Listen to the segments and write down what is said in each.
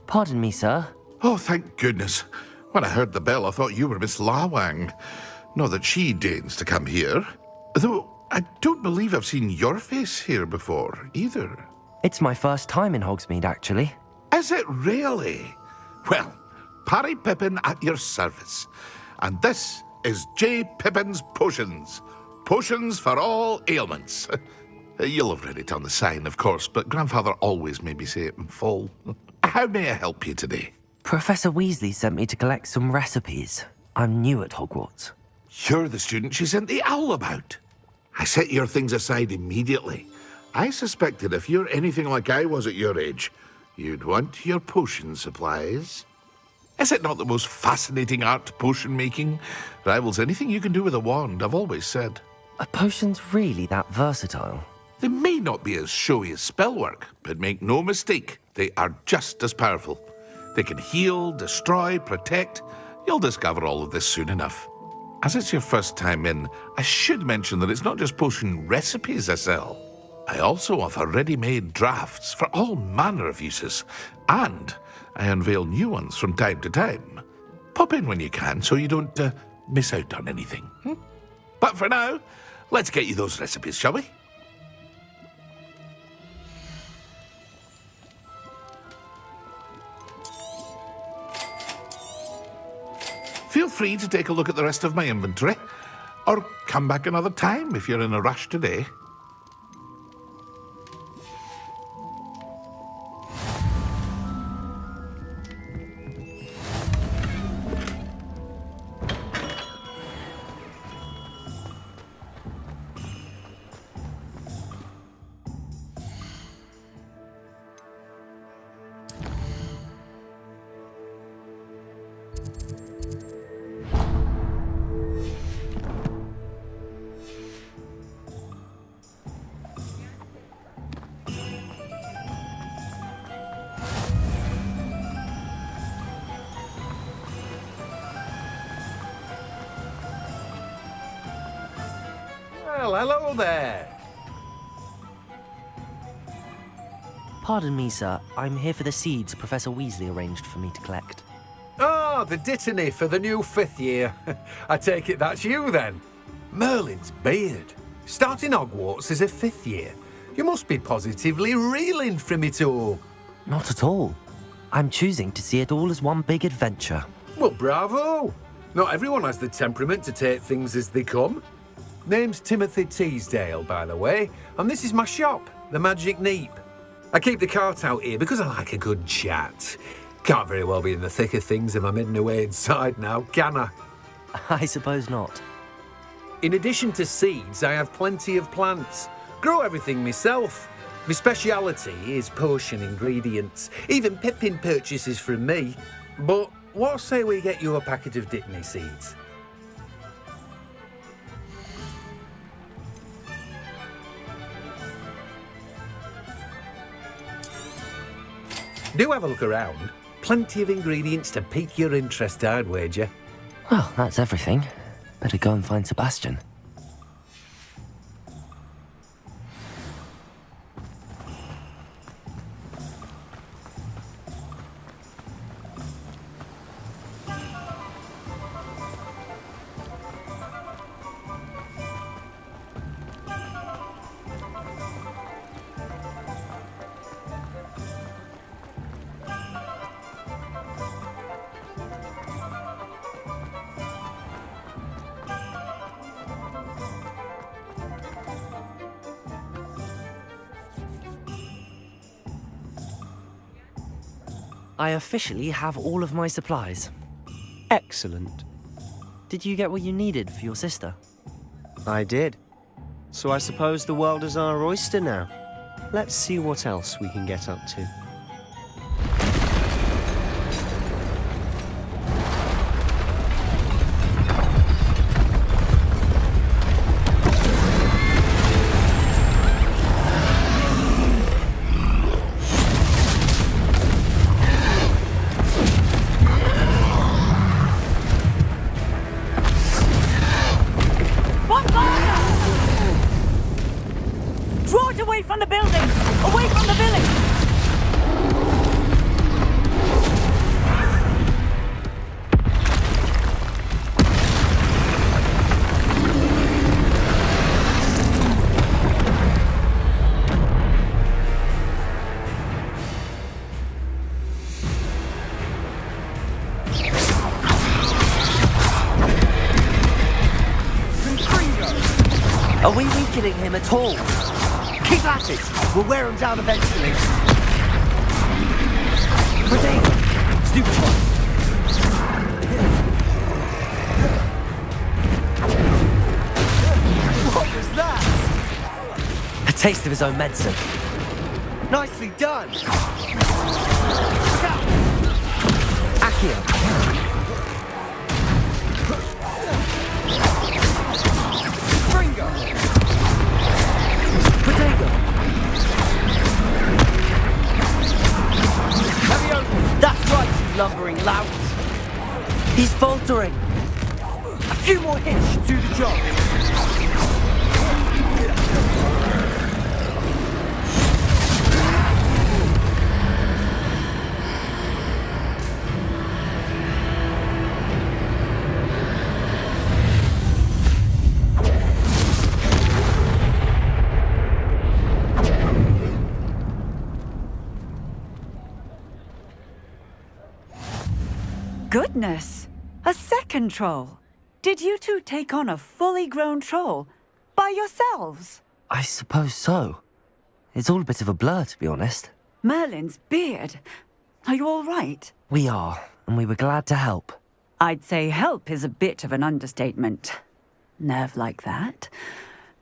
Pardon me, sir. Oh, thank goodness. When I heard the bell, I thought you were Miss Lawang. Not that she deigns to come here. Though, I don't believe I've seen your face here before, either. It's my first time in Hogsmeade, actually. Is it really? Well, Parry Pippin at your service. And this is J. Pippin's Potions. Potions for all ailments. You'll have read it on the sign, of course, but Grandfather always made me say it in full. How may I help you today? Professor Weasley sent me to collect some recipes. I'm new at Hogwarts. You're the student she sent the owl about. I set your things aside immediately. I suspected if you're anything like I was at your age, you'd want your potion supplies. Is it not the most fascinating art, potion making? Rivals anything you can do with a wand, I've always said. Are potions really that versatile? They may not be as showy as spellwork, but make no mistake, they are just as powerful. They can heal, destroy, protect. You'll discover all of this soon enough. As it's your first time in, I should mention that it's not just potion recipes I sell. I also offer ready-made drafts for all manner of uses, and I unveil new ones from time to time. Pop in when you can so you don't miss out on anything. But for now, let's get you those recipes, shall we? Feel free to take a look at the rest of my inventory, or come back another time if you're in a rush today. Well, hello there. Pardon me, sir. I'm here for the seeds Professor Weasley arranged for me to collect. Oh, the dittany for the new 5th year. I take it that's you, then. Merlin's beard. Starting Hogwarts as a 5th year. You must be positively reeling from it all. Not at all. I'm choosing to see it all as one big adventure. Well, bravo. Not everyone has the temperament to take things as they come. Name's Timothy Teasdale, by the way, and this is my shop, the Magic Neep. I keep the cart out here because I like a good chat. Can't very well be in the thick of things if I'm hidden away inside now, can I? I suppose not. In addition to seeds, I have plenty of plants. Grow everything myself. My speciality is potion ingredients. Even Pippin purchases from me. But what say we get you a packet of Dittany seeds? Do have a look around. Plenty of ingredients to pique your interest, I'd wager. Well, that's everything. Better go and find Sebastian. I officially have all of my supplies. Excellent. Did you get what you needed for your sister? I did. So I suppose the world is our oyster now. Let's see what else we can get up to. Draw it away from the building! Away from the village! feeling him at all. Keep at it! We'll wear him down eventually. Protego! Stupid one! What was that? A taste of his own medicine. Nicely done! Accio! Fringo! Protego! That's right, you lumbering lout! He's faltering! A few more hits should do the job. Goodness! A second troll! Did you two take on a fully grown troll? By yourselves? I suppose so. It's all a bit of a blur, to be honest. Merlin's beard. Are you all right? We are, and we were glad to help. I'd say help is a bit of an understatement. Nerve like that.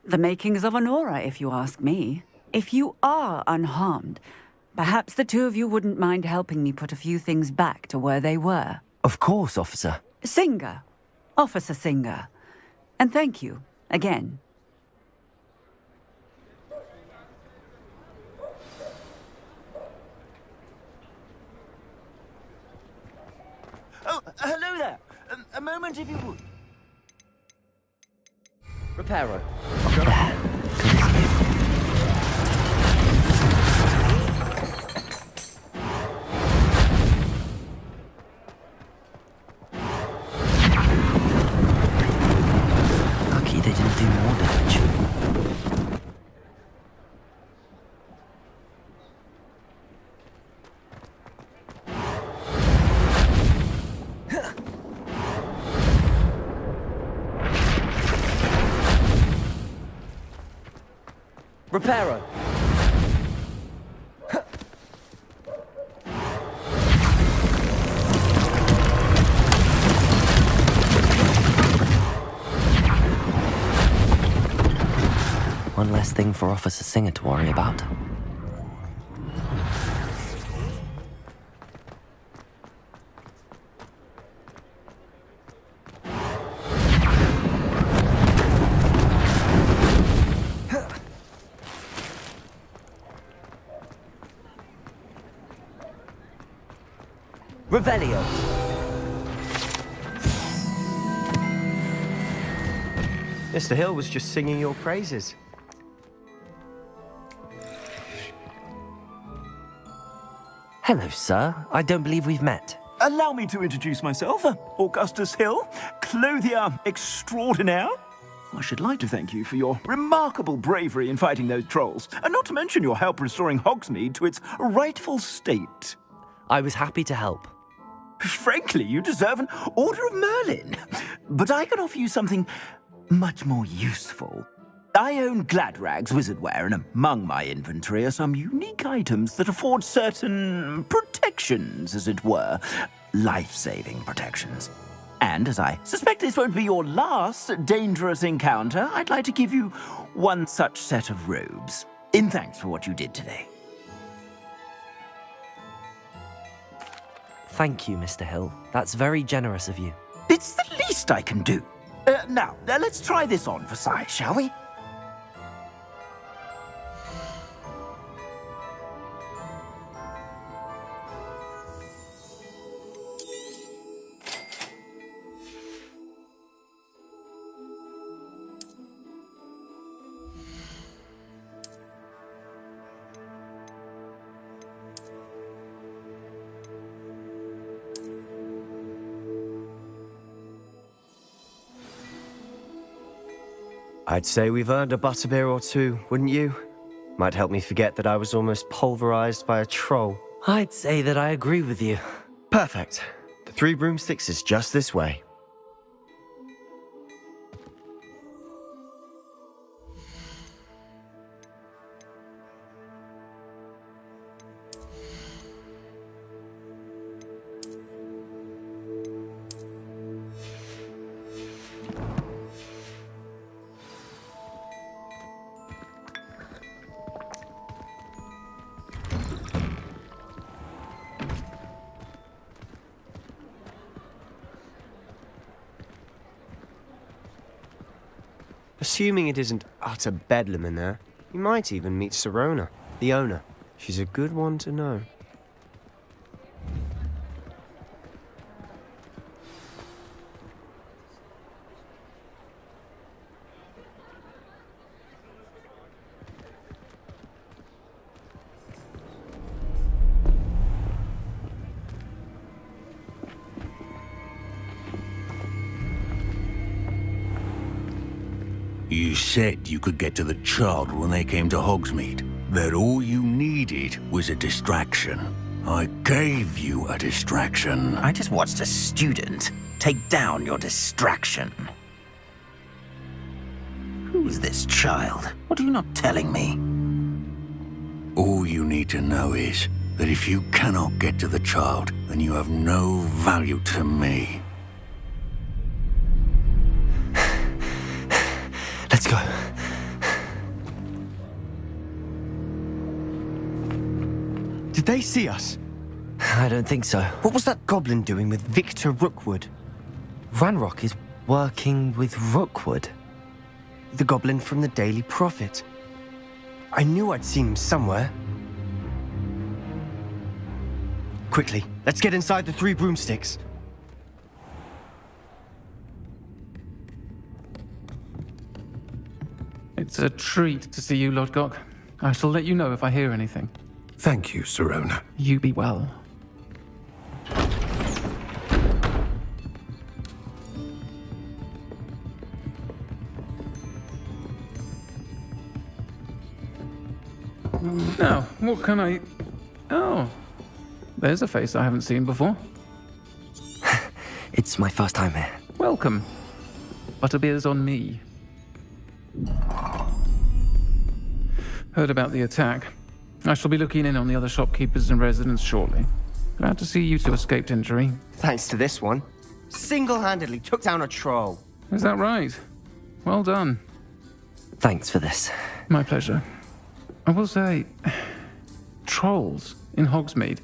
The makings of an aura, if you ask me. If you are unharmed, perhaps the two of you wouldn't mind helping me put a few things back to where they were. Of course, officer. Singer. Officer Singer. And thank you, again. Oh, hello there. A moment if you would. Reparo. Lucky they didn't do more damage. Reparo. One less thing for Officer Singer to worry about. Revelio. Mr. Hill was just singing your praises. Hello, sir. I don't believe we've met. Allow me to introduce myself, Augustus Hill, clothier extraordinaire. I should like to thank you for your remarkable bravery in fighting those trolls, and not to mention your help restoring Hogsmeade to its rightful state. I was happy to help. Frankly, you deserve an Order of Merlin. But I can offer you something much more useful. I own Gladrag's wizardware, and among my inventory are some unique items that afford certain protections, as it were. Life-saving protections. And as I suspect this won't be your last dangerous encounter, I'd like to give you one such set of robes, in thanks for what you did today. Thank you, Mr. Hill. That's very generous of you. It's the least I can do. Now, let's try this on for size, shall we? I'd say we've earned a butterbeer or two, wouldn't you? Might help me forget that I was almost pulverized by a troll. I'd say that I agree with you. Perfect. The 3 broomsticks is just this way. Assuming it isn't utter bedlam in there, you might even meet Sirona, the owner. She's a good one to know. You said you could get to the child when they came to Hogsmeade. That all you needed was a distraction. I gave you a distraction. I just watched a student take down your distraction. Who's this child? What are you not telling me? All you need to know is that if you cannot get to the child, then you have no value to me. Let's go. Did they see us? I don't think so. What was that goblin doing with Victor Rookwood? Ranrock is working with Rookwood. The goblin from the Daily Prophet. I knew I'd seen him somewhere. Quickly, let's get inside the 3 broomsticks. It's a treat to see you, Lodgok. I shall let you know if I hear anything. Thank you, Sirona. You be well. Now, what can I... Oh, there's a face I haven't seen before. It's my first time here. Welcome. Butterbeer's on me. Heard about the attack. I shall be looking in on the other shopkeepers and residents shortly. Glad to see you two escaped injury. Thanks to this one. Single-handedly took down a troll. Is that right? Well done. Thanks for this. My pleasure. I will say, trolls in Hogsmeade.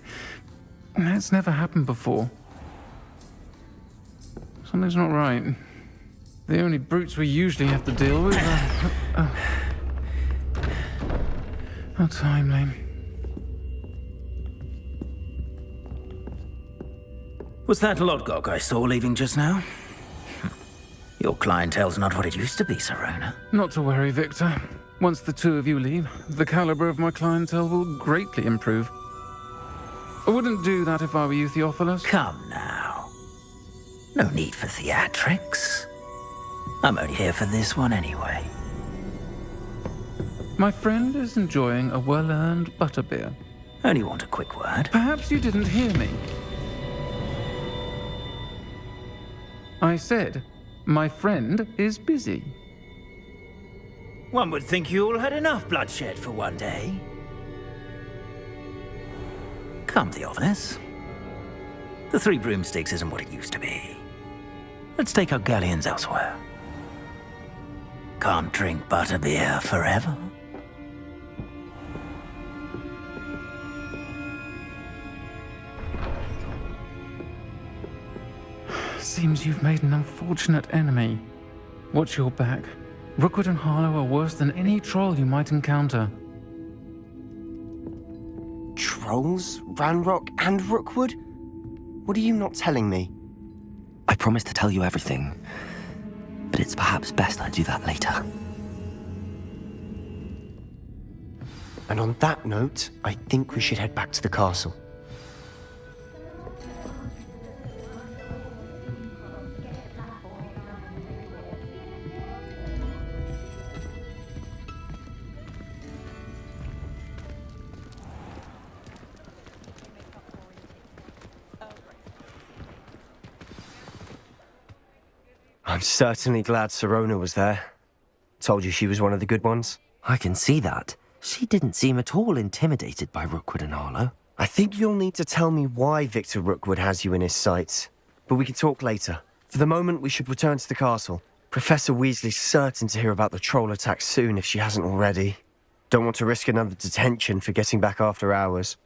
That's never happened before. Something's not right. The only brutes we usually have to deal with are... How timely. Was that Lodgok I saw leaving just now? Your clientele's not what it used to be, Sirona. Not to worry, Victor. Once the two of you leave, the caliber of my clientele will greatly improve. I wouldn't do that if I were you, Theophilus. Come now. No need for theatrics. I'm only here for this one anyway. My friend is enjoying a well-earned butterbeer. Only want a quick word. Perhaps you didn't hear me. I said, my friend is busy. One would think you all had enough bloodshed for one day. Come, Theophilus. The 3 broomsticks isn't what it used to be. Let's take our galleons elsewhere. Can't drink butterbeer forever. Seems you've made an unfortunate enemy. Watch your back. Rookwood and Harlow are worse than any troll you might encounter. Trolls? Ranrock and Rookwood? What are you not telling me? I promise to tell you everything, but it's perhaps best I do that later. And on that note, I think we should head back to the castle. I'm certainly glad Sirona was there. Told you she was one of the good ones. I can see that. She didn't seem at all intimidated by Rookwood and Harlow. I think you'll need to tell me why Victor Rookwood has you in his sights. But we can talk later. For the moment, we should return to the castle. Professor Weasley's certain to hear about the troll attack soon if she hasn't already. Don't want to risk another detention for getting back after hours.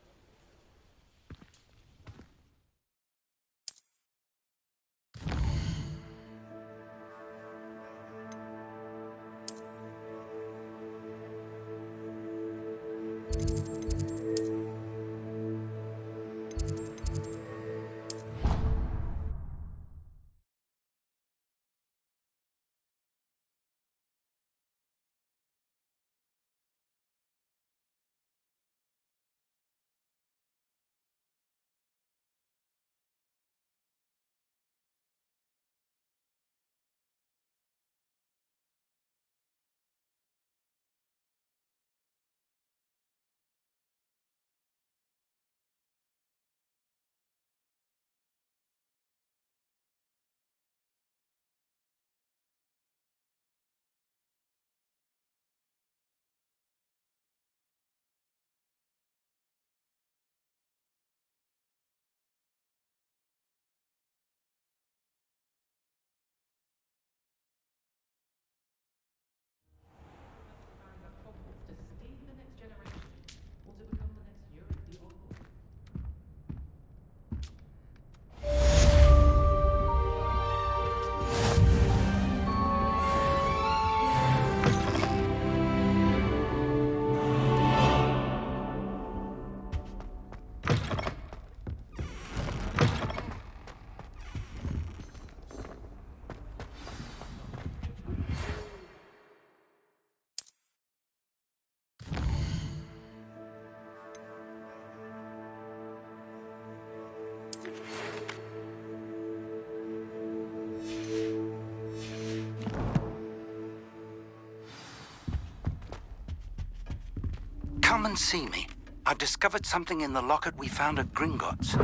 Come and see me. I've discovered something in the locket we found at Gringotts.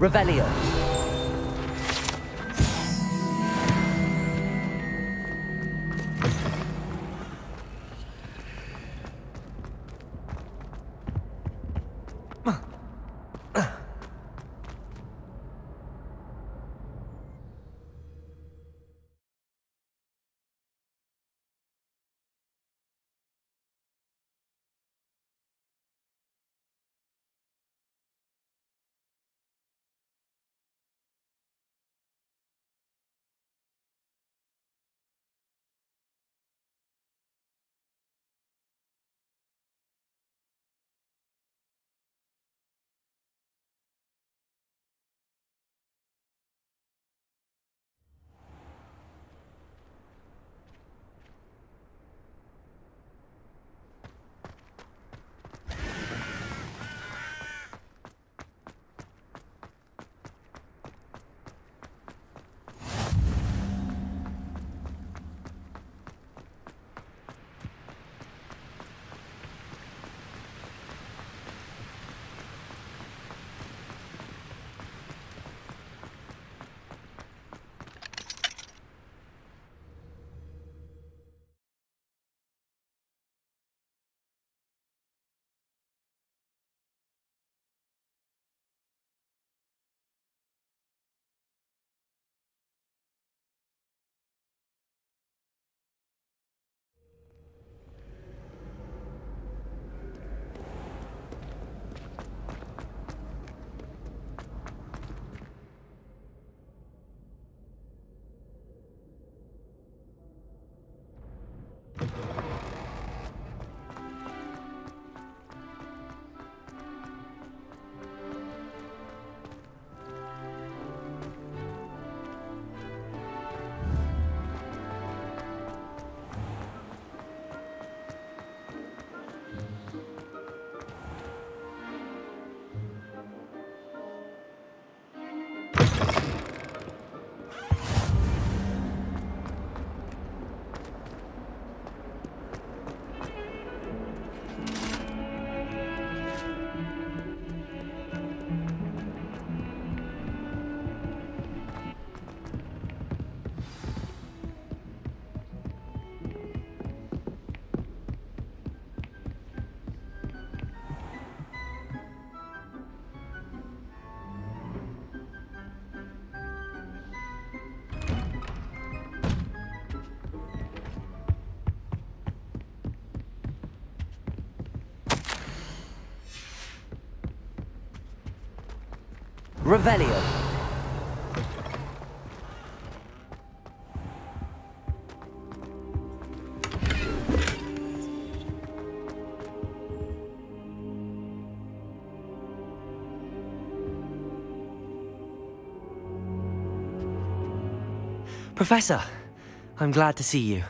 Revelio. Revelio. Professor, I'm glad to see you.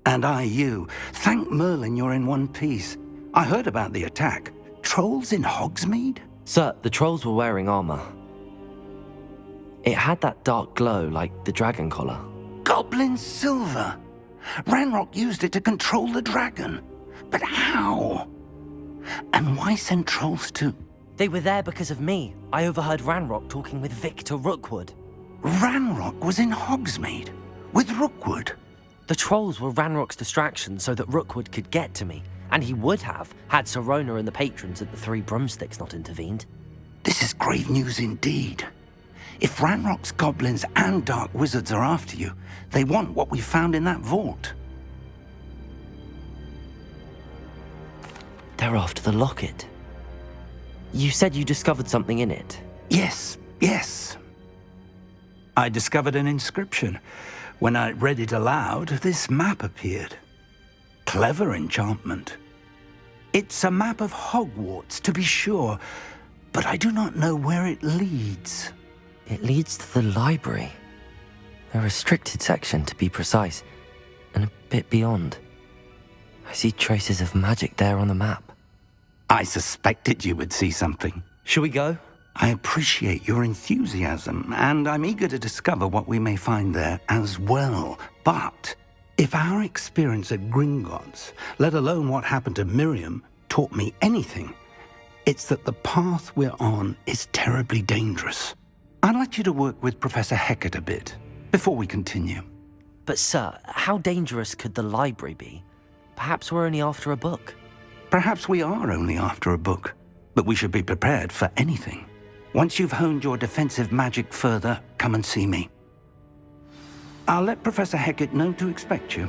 And I you. Thank Merlin you're in one piece. I heard about the attack. Trolls in Hogsmeade? Sir, the trolls were wearing armor. It had that dark glow like the dragon collar. Goblin silver. Ranrock used it to control the dragon. But how? And why send trolls too? They were there because of me. I overheard Ranrock talking with Victor Rookwood. Ranrock was in Hogsmeade with Rookwood. The trolls were Ranrock's distraction so that Rookwood could get to me, and he would have had Serona and the patrons at the Three Broomsticks not intervened. This is grave news indeed. If Ranrock's goblins and dark wizards are after you, they want what we found in that vault. They're after the locket. You said you discovered something in it. Yes. I discovered an inscription. When I read it aloud, this map appeared. Clever enchantment. It's a map of Hogwarts, to be sure, but I do not know where it leads. It leads to the library. A restricted section, to be precise, and a bit beyond. I see traces of magic there on the map. I suspected you would see something. Shall we go? I appreciate your enthusiasm, and I'm eager to discover what we may find there as well. But if our experience at Gringotts, let alone what happened to Miriam, taught me anything, it's that the path we're on is terribly dangerous. I'd like you to work with Professor Hecat a bit before we continue. But sir, how dangerous could the library be? Perhaps we're only after a book. Perhaps we are only after a book, but we should be prepared for anything. Once you've honed your defensive magic further, come and see me. I'll let Professor Hecat know to expect you.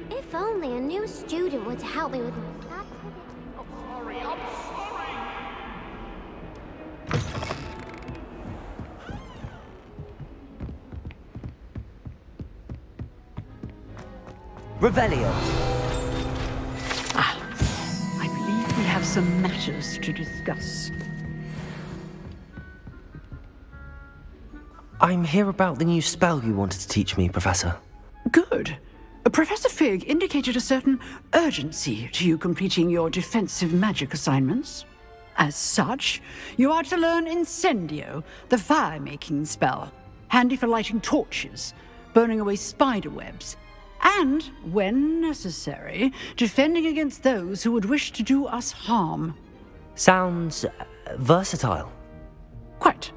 If only a new student were to help me with my class. Revelio. I believe we have some matters to discuss. I'm here about the new spell you wanted to teach me, Professor. Good. Professor Fig indicated a certain urgency to you completing your defensive magic assignments. As such, you are to learn Incendio, the fire-making spell, handy for lighting torches, burning away spider webs, and, when necessary, defending against those who would wish to do us harm. Sounds versatile. Quite.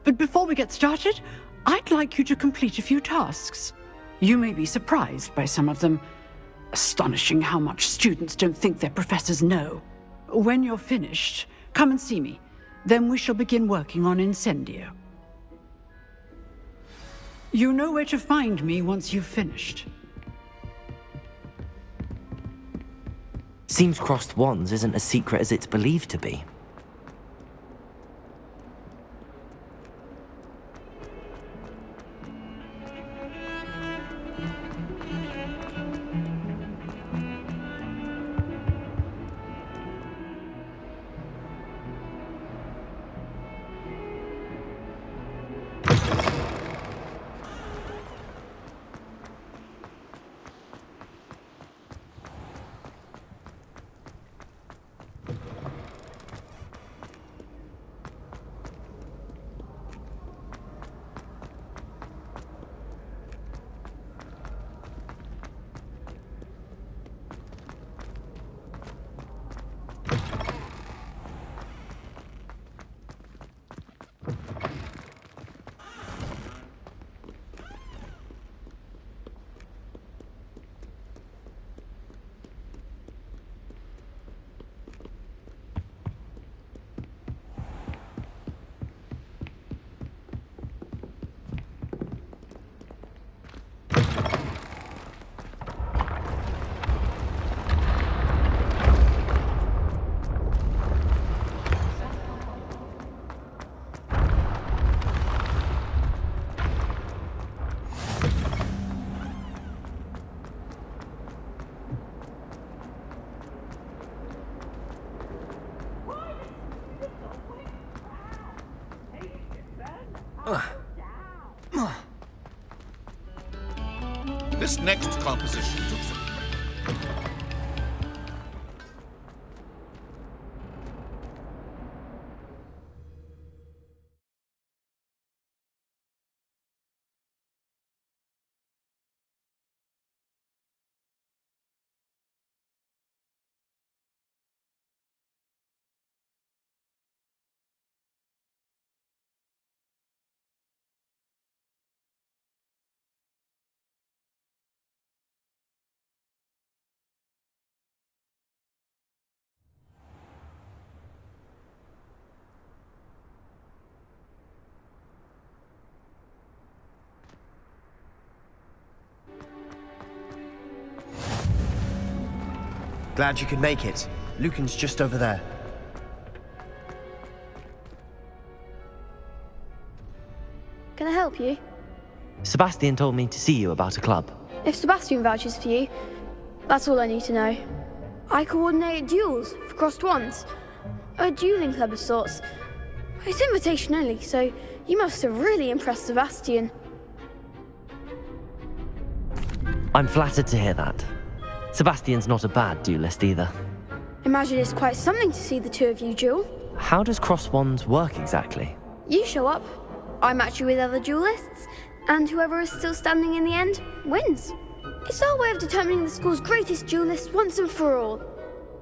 But before we get started, I'd like you to complete a few tasks. You may be surprised by some of them. Astonishing how much students don't think their professors know. When you're finished, come and see me. Then we shall begin working on Incendio. You know where to find me once you've finished. Seems crossed wands isn't as secret as it's believed to be. This next composition took some... Glad you could make it. Lucan's just over there. Can I help you? Sebastian told me to see you about a club. If Sebastian vouches for you, that's all I need to know. I coordinate duels for crossed wands. A dueling club of sorts. It's invitation only, so you must have really impressed Sebastian. I'm flattered to hear that. Sebastian's not a bad duelist either. Imagine it's quite something to see the two of you duel. How does cross wands work exactly? You show up, I match you with other duelists, and whoever is still standing in the end wins. It's our way of determining the school's greatest duelist once and for all.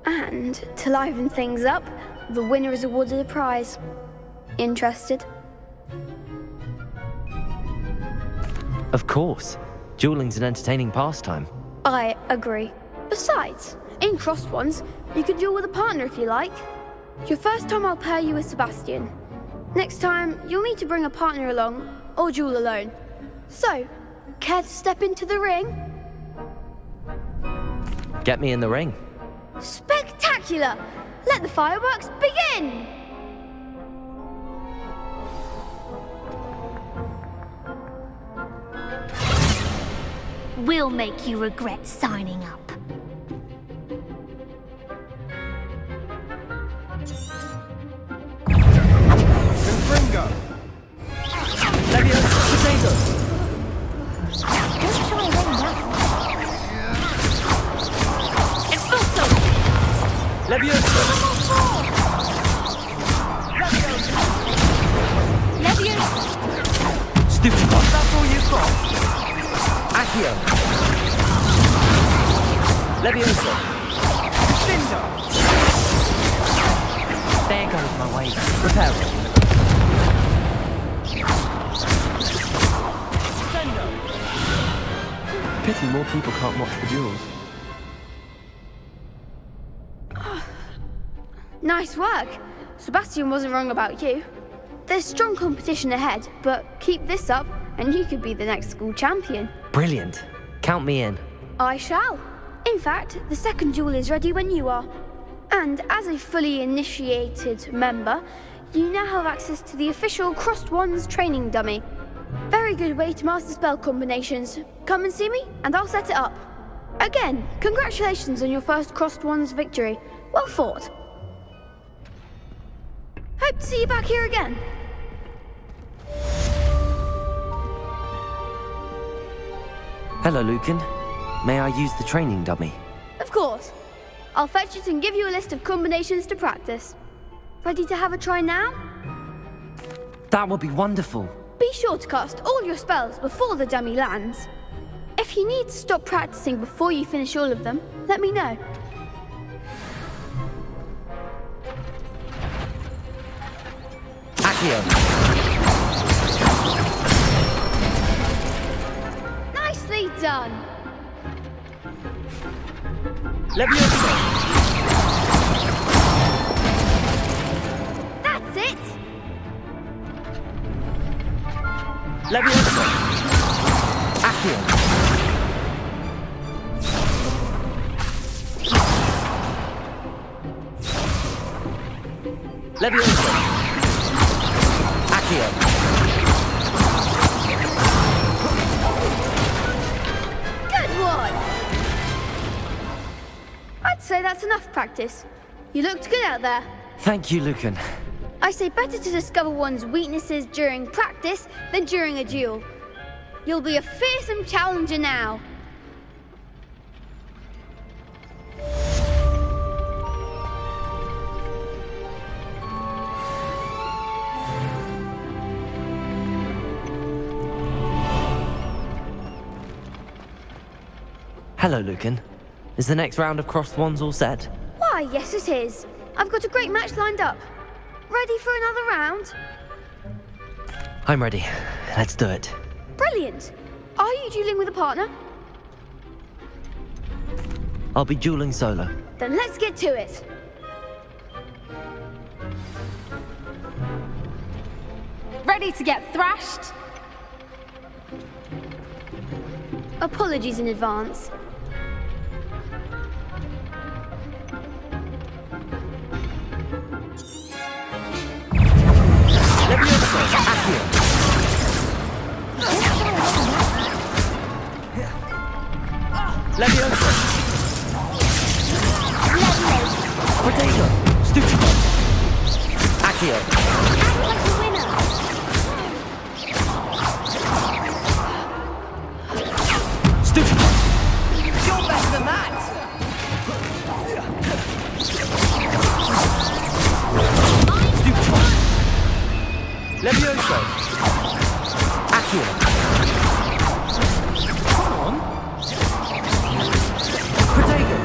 And to liven things up, the winner is awarded a prize. Interested? Of course. Dueling's an entertaining pastime. I agree. Besides, in crossed ones, you can duel with a partner if you like. Your first time I'll pair you with Sebastian. Next time, you'll need to bring a partner along, or duel alone. So, care to step into the ring? Get me in the ring. Spectacular! Let the fireworks begin! We'll make you regret signing up. Confringo! Leviosa, potato! Don't try them now. Expulso! Leviosa! Leviosa! Stupid one. That's all you've got? Accio! Leviosa! Cinder! There goes my way. Repel. Pity more people can't watch the duels. Nice work. Sebastian wasn't wrong about you. There's strong competition ahead, but keep this up and you could be the next school champion. Brilliant. Count me in. I shall. In fact, the second duel is ready when you are. And as a fully initiated member, you now have access to the official Crossed Wands training dummy. Very good way to master spell combinations. Come and see me, and I'll set it up. Again, congratulations on your first Crossed Wands victory. Well fought. Hope to see you back here again. Hello, Lucan. May I use the training dummy? Of course. I'll fetch it and give you a list of combinations to practice. Ready to have a try now? That would be wonderful. Be sure to cast all your spells before the dummy lands. If you need to stop practicing before you finish all of them, let me know. Accio! Nicely done. Leviosa! That's it. Leviosa! Accio! Leviosa! Accio! Good one. I'd say that's enough practice. You looked good out there. Thank you, Lucan. I say better to discover one's weaknesses during practice than during a duel. You'll be a fearsome challenger now. Hello, Lucan. Is the next round of crossed wands all set? Why, yes it is. I've got a great match lined up. Ready for another round? I'm ready. Let's do it. Brilliant. Are you dueling with a partner? I'll be dueling solo. Then let's get to it. Ready to get thrashed? Apologies in advance. Leviosa! Potato! Stupido! Accio! Act like a winner! Stupido! You're better than that! Stupido! Leviosa! Accio! Come on! Potato!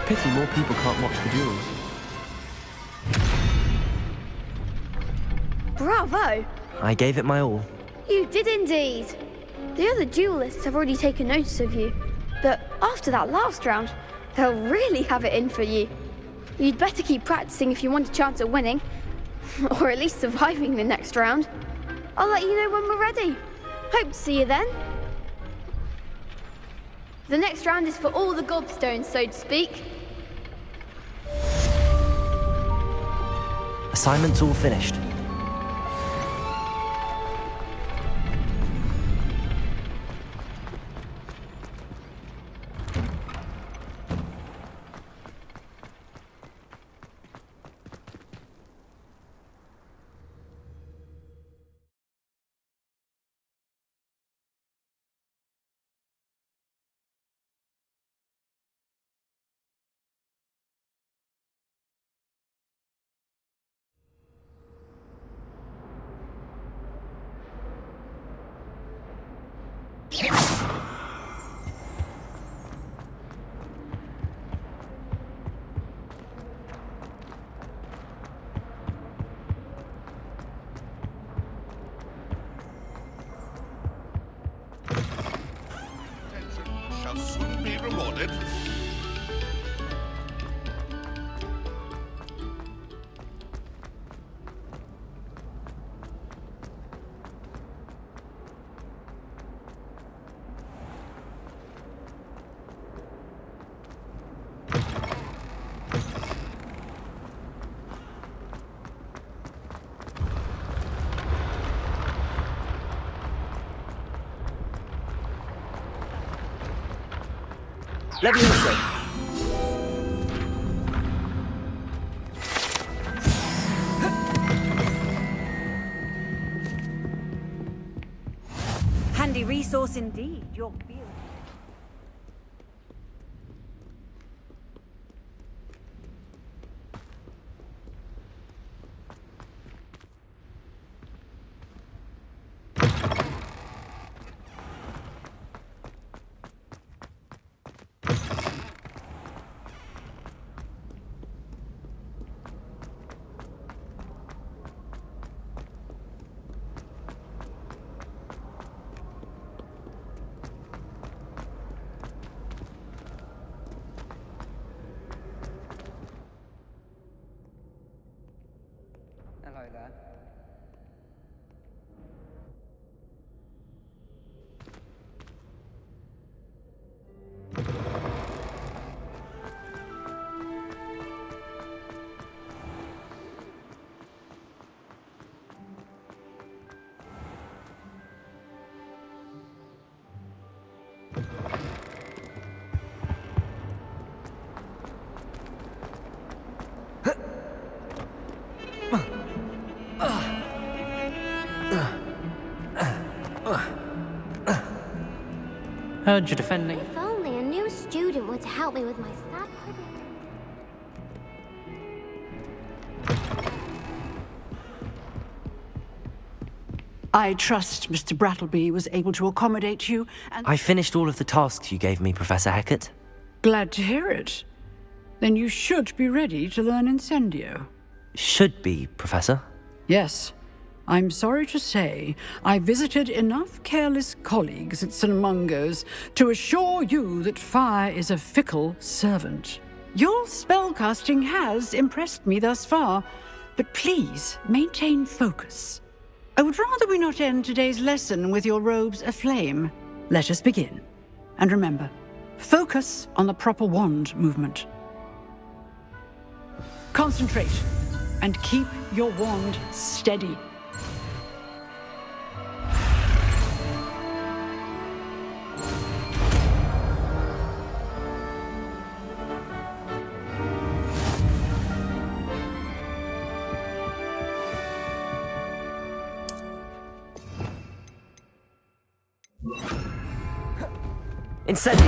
Pity more people can't watch the duels. Bravo! I gave it my all. You did indeed. The other duelists have already taken notice of you, but after that last round, they'll really have it in for you. You'd better keep practicing if you want a chance at winning, or at least surviving the next round. I'll let you know when we're ready. Hope to see you then. The next round is for all the gobstones, so to speak. Assignment's all finished. Shall soon be rewarded. Leviosa! Handy resource indeed, your field. Hello there. Heard you're defending. If only a new student were to help me with my sad prediction. I trust Mr. Brattleby was able to accommodate you, and I finished all of the tasks you gave me, Professor Hecat. glad to hear it. Then you should be ready to learn Incendio. Should be, Professor. Yes. I'm sorry to say, I visited enough careless colleagues at St. Mungo's to assure you that fire is a fickle servant. Your spellcasting has impressed me thus far, but please maintain focus. I would rather we not end today's lesson with your robes aflame. Let us begin. And remember, focus on the proper wand movement. Concentrate, and keep your wand steady. Incendio!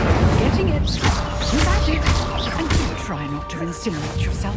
Getting it. Keep at it. And do try not to incinerate yourself.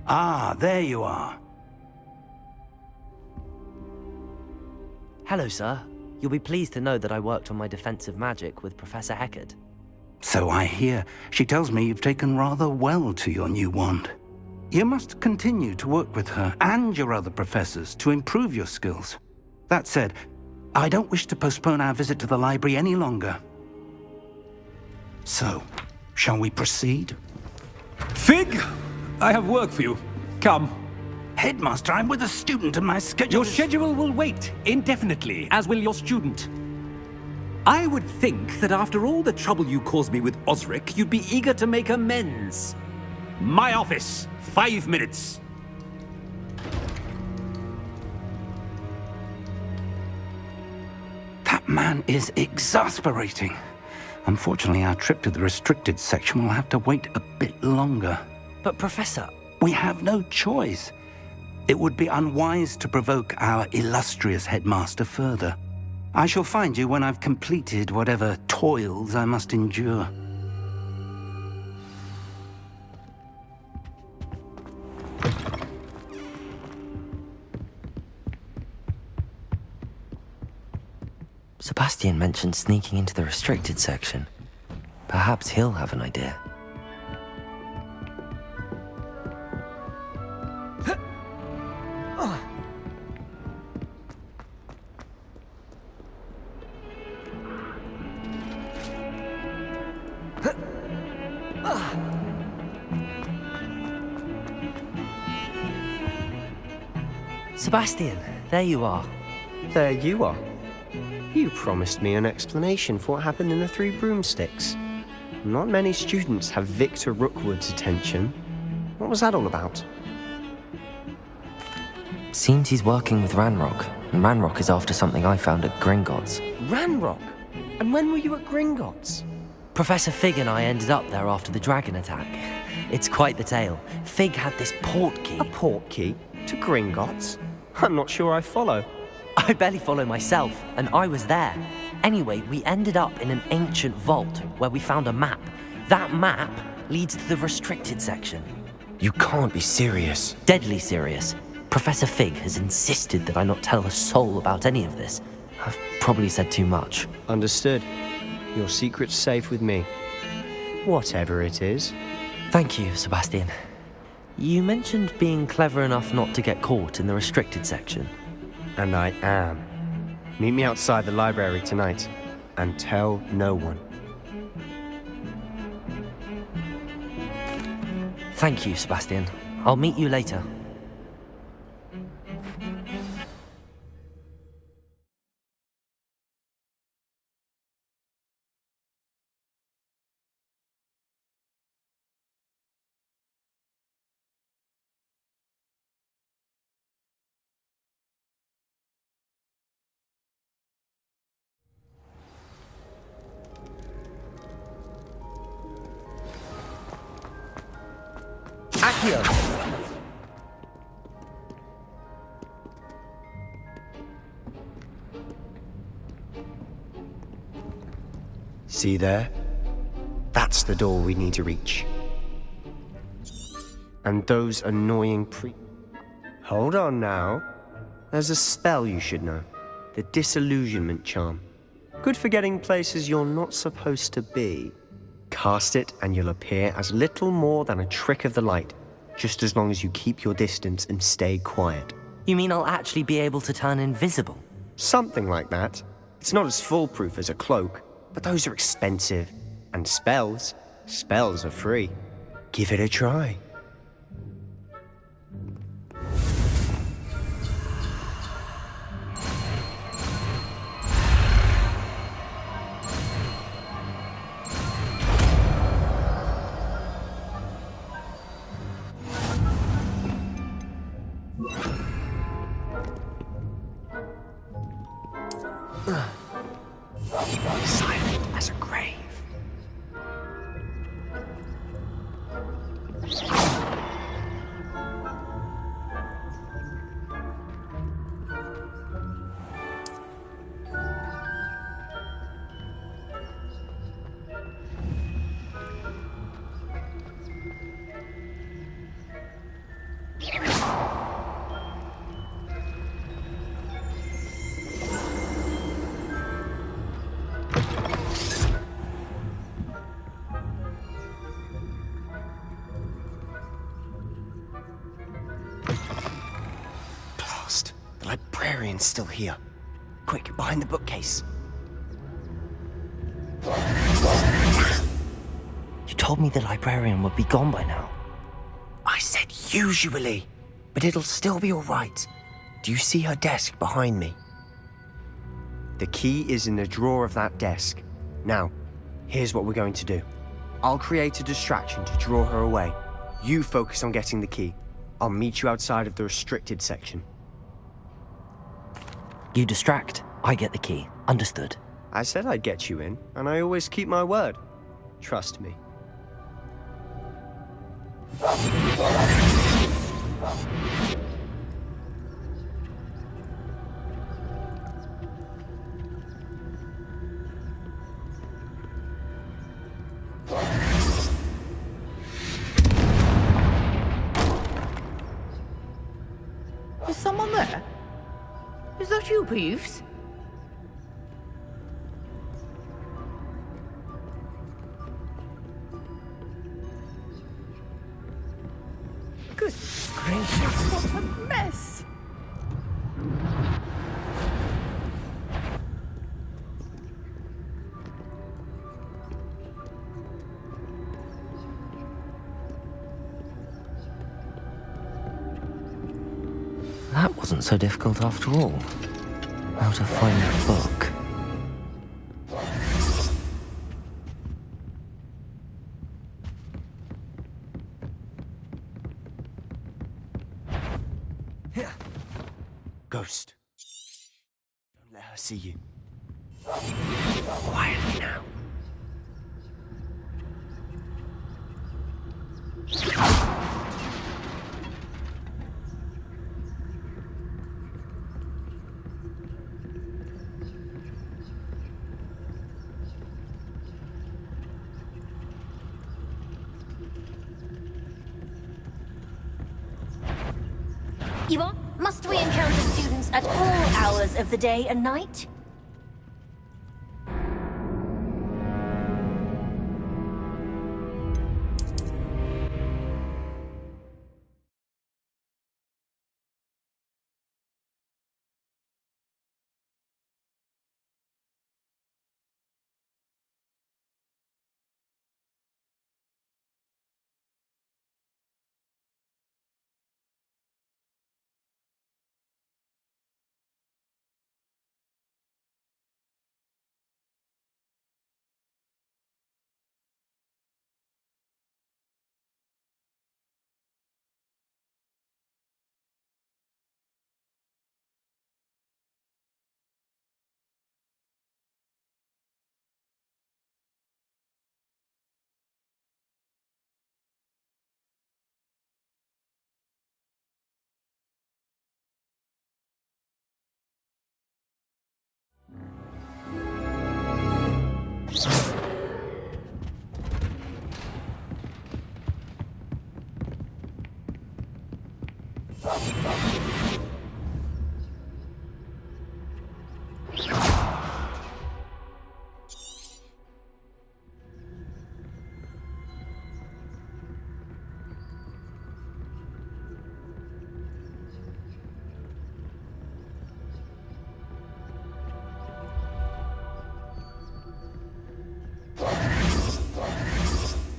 Ah, there you are. Hello, sir. You'll be pleased to know that I worked on my defensive magic with Professor Hecat. So I hear. She tells me you've taken rather well to your new wand. You must continue to work with her and your other professors to improve your skills. That said, I don't wish to postpone our visit to the library any longer. So, shall we proceed? Fig! I have work for you. Come. Headmaster, I'm with a student and my schedule Your schedule will wait indefinitely, as will your student. I would think that after all the trouble you caused me with Osric, you'd be eager to make amends. My office, 5 minutes. That man is exasperating. Unfortunately, our trip to the restricted section will have to wait a bit longer. But, Professor... We have no choice. It would be unwise to provoke our illustrious headmaster further. I shall find you when I've completed whatever toils I must endure. Sebastian mentioned sneaking into the restricted section. Perhaps he'll have an idea. Sebastian, there you are. There you are. You promised me an explanation for what happened in the Three Broomsticks. Not many students have Victor Rookwood's attention. What was that all about? Seems he's working with Ranrock, and Ranrock is after something I found at Gringotts. Ranrock? And when were you at Gringotts? Professor Fig and I ended up there after the dragon attack. It's quite the tale. Fig had this port key. A port key? To Gringotts? I'm not sure I follow. I barely follow myself, and I was there. Anyway, we ended up in an ancient vault where we found a map. That map leads to the restricted section. You can't be serious. Deadly serious. Professor Fig has insisted that I not tell a soul about any of this. I've probably said too much. Understood. Your secret's safe with me. Whatever it is. Thank you, Sebastian. You mentioned being clever enough not to get caught in the restricted section. And I am. Meet me outside the library tonight, and tell no one. Thank you, Sebastian. I'll meet you later. Accio! See there? That's the door we need to reach. And those annoying Hold on now. There's a spell you should know. The Disillusionment Charm. Good for getting places you're not supposed to be. Cast it and you'll appear as little more than a trick of the light, just as long as you keep your distance and stay quiet. You mean I'll actually be able to turn invisible? Something like that. It's not as foolproof as a cloak, but those are expensive. And spells are free. Give it a try. Silent as a grave. Blast! The librarian's still here. Quick, behind the bookcase. You told me the librarian would be gone by now. I said usually, but it'll still be all right. Do you see her desk behind me? The key is in the drawer of that desk. Now, here's what we're going to do. I'll create a distraction to draw her away. You focus on getting the key. I'll meet you outside of the restricted section. You distract, I get the key. Understood. I said I'd get you in, and I always keep my word. Trust me. Is someone there? Is that you, Peeves? Good gracious, what a mess! That wasn't so difficult after all. How to find a book. Ghost. Don't let her see you. Quietly now. Ewok, must we encounter students at all hours of the day and night?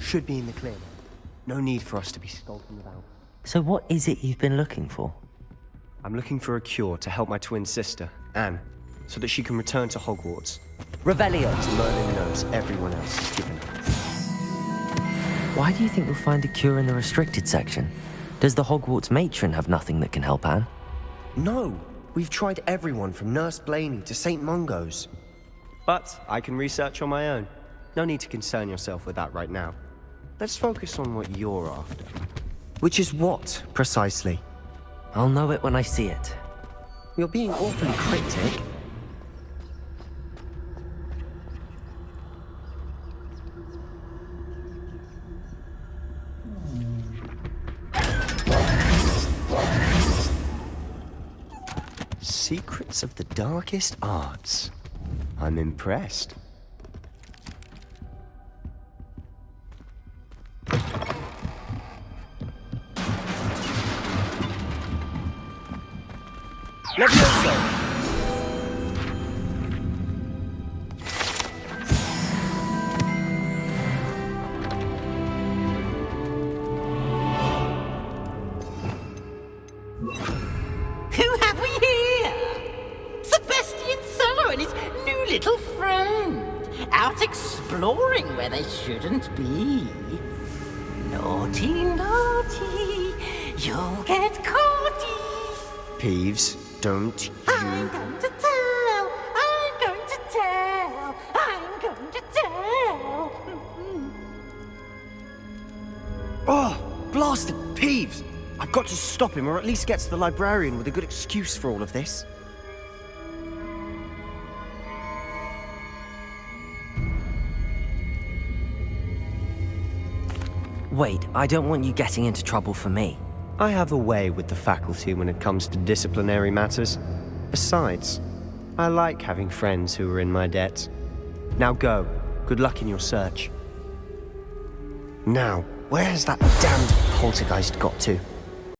Should be in the clear. No need for us to be skulking about. So what is it you've been looking for? I'm looking for a cure to help my twin sister, Anne, so that she can return to Hogwarts. Revelio! As Merlin knows everyone else is given her. Why do you think you'll find a cure in the restricted section? Does the Hogwarts matron have nothing that can help Anne? No! We've tried everyone from Nurse Blaney to St. Mungo's. But I can research on my own. No need to concern yourself with that right now. Let's focus on what you're after. Which is what, precisely? I'll know it when I see it. You're being awfully cryptic. Secrets of the darkest arts. I'm impressed. Levioso! Who have we here? Sebastian Solo and his new little friend. Out exploring where they shouldn't be. Naughty, naughty, you'll get caughty. Peeves, don't you... I'm going to tell, I'm going to tell, I'm going to tell. Oh, blasted Peeves! I've got to stop him, or at least get to the librarian with a good excuse for all of this. Wait, I don't want you getting into trouble for me. I have a way with the faculty when it comes to disciplinary matters. Besides, I like having friends who are in my debt. Now go. Good luck in your search. Now, where has that damned poltergeist got to?